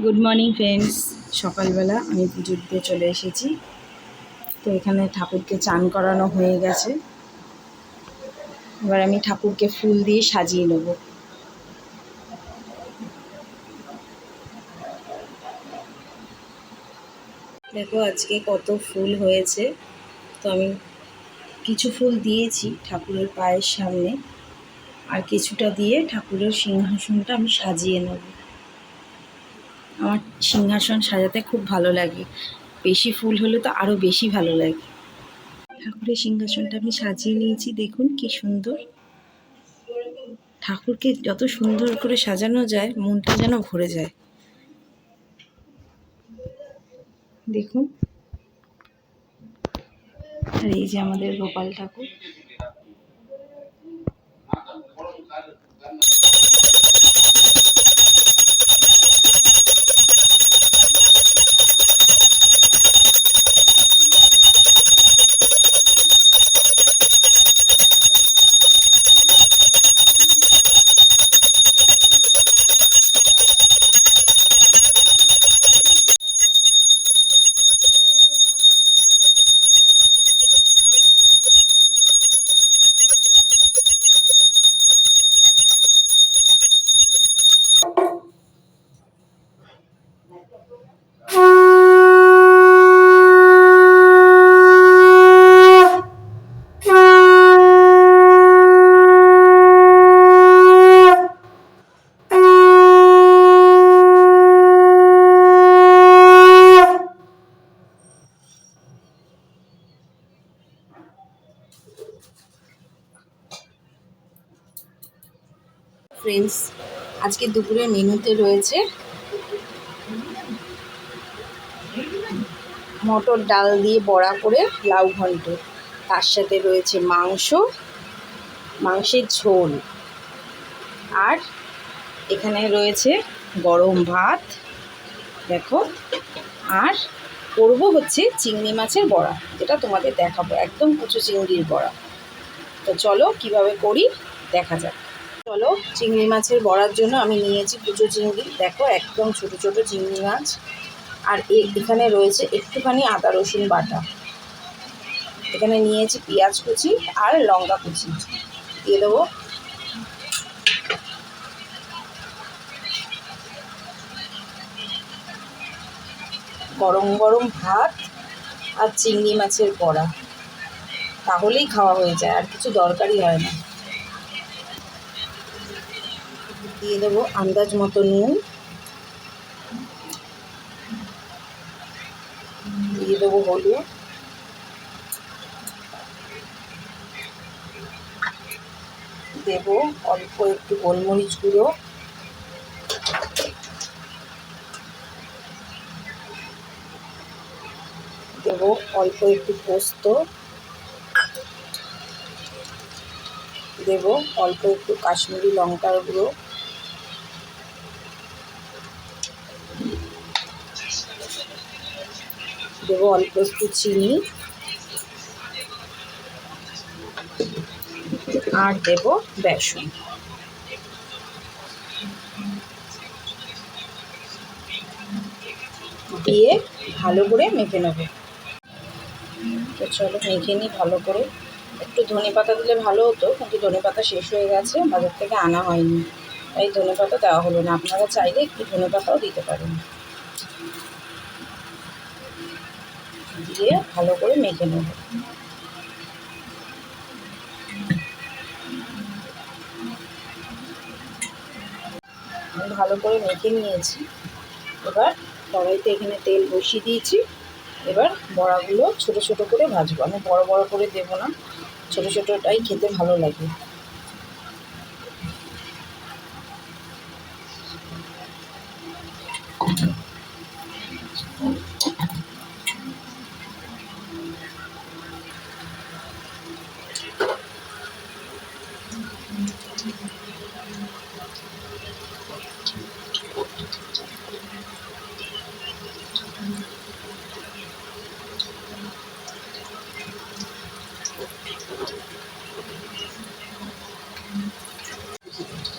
Good morning friends. সকালবেলা আমি পুজো দিতে চলে এসেছি। তো এখানে ঠাকুরকে চান করানো হয়ে গেছে। এবার আমি ঠাকুরকে ফুল দিয়ে সাজিয়ে নেব। দেখো আজকে কত ফুল হয়েছে। তো আমি কিছু ফুল দিয়েছি ঠাকুরের পায়ের সামনে, আর কিছুটা দিয়ে ঠাকুরের সিংহাসনটা আমি সাজিয়ে নেব। আমার সিংহাসন সাজাতে খুব ভালো লাগে, বেশি ফুল হলে তো আরও বেশি ভালো লাগে। ঠাকুরের সিংহাসনটা আমি সাজিয়ে নিয়েছি, দেখুন কি সুন্দর। ঠাকুরকে যত সুন্দর করে সাজানো যায় মনটা যেন ভরে যায়। দেখুন, আর এই যে আমাদের গোপাল ঠাকুর। ফ্রেন্ডস, আজকে দুপুরে মেনুতে রয়েছে মটর ডাল দিয়ে বড়া করে লাউ ঘন্ট, তার সাথে রয়েছে মাংসের ঝোল, আর এখানে রয়েছে গরম ভাত। দেখো, আর করবো হচ্ছে চিংড়ি মাছের বড়া, যেটা তোমাদের দেখাবো, একদম কুচো চিংড়ির বড়া। তো চলো কিভাবে করি দেখা যাক। চলো, চিংড়ি মাছের বড়ার জন্য আমি নিয়েছি কুচো চিংড়ি। দেখো, একদম ছোট ছোট চিংড়ি মাছ। আর এখানে রয়েছে একটুখানি আদা রসুন বাটা। এখানে নিয়েছি পেঁয়াজ কুচি আর লঙ্কা কুচি। দিয়ে দেবো গরম গরম ভাত আর চিংড়ি মাছের বড়া, তাহলেই খাওয়া হয়ে যায়, আর কিছু দরকারই হয় না। দিয়ে দেবো আন্দাজ মতো নুন, দিয়ে দেবো হলুদ, দেবো অল্প একটু গোলমরিচ গুঁড়ো, দেবো অল্প একটু পোস্ত, দেবো অল্প একটু কাশ্মীরি লঙ্কার গুঁড়ো, দেবো অল্প একটু চিনি, আর দেবো বেসন। দিয়ে ভালো করে মেখে নেব। তো চলো মেখে নিই ভালো করে। একটু ধনেপাতা দিলে ভালো হতো, কিন্তু ধনেপাতা শেষ হয়ে গেছে, বাজার থেকে আনা হয়নি, তাই ধনেপাতা দেওয়া হলো না। আপনারা চাইলে একটু ধনেপাতাও দিতে পারেন। দিয়ে ভালো করে মেখে নেব। আমি ভালো করে মেখে নিয়েছি। এবার কড়াইতে এখানে তেল বসিয়ে দিয়েছি। এবার বড়াগুলো ছোট ছোট করে ভাজবো। আমি বড় বড় করে দেবো না, ছোট ছোটটাই খেতে ভালো লাগে।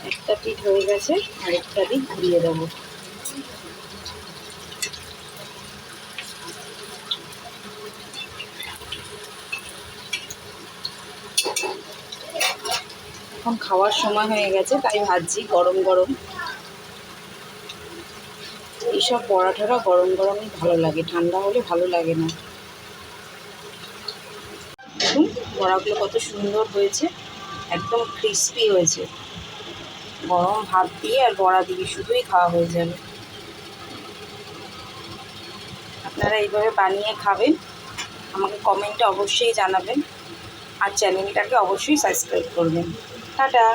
একটা পিঠ হয়ে গেছে, আরেকটা দিক ঘুরিয়ে দেবো। এখন খাওয়ার সময় হয়ে গেছে, তাই ভাজছি গরম গরম। এইসব পরাঠাটা গরম গরমই ভালো লাগে, ঠান্ডা হলে ভালো লাগে না। দেখুন বড়াগুলো কত সুন্দর হয়েছে, একদম ক্রিস্পি হয়েছে। গরম ভাত দিয়ে আর বড়া দিয়ে শুধুই খাওয়া হয়ে যাবে। আপনারা এইভাবে বানিয়ে খাবেন, আমাকে কমেন্টে অবশ্যই জানাবেন, আর চ্যানেলটাকে অবশ্যই সাবস্ক্রাইব করবেন। টাটা।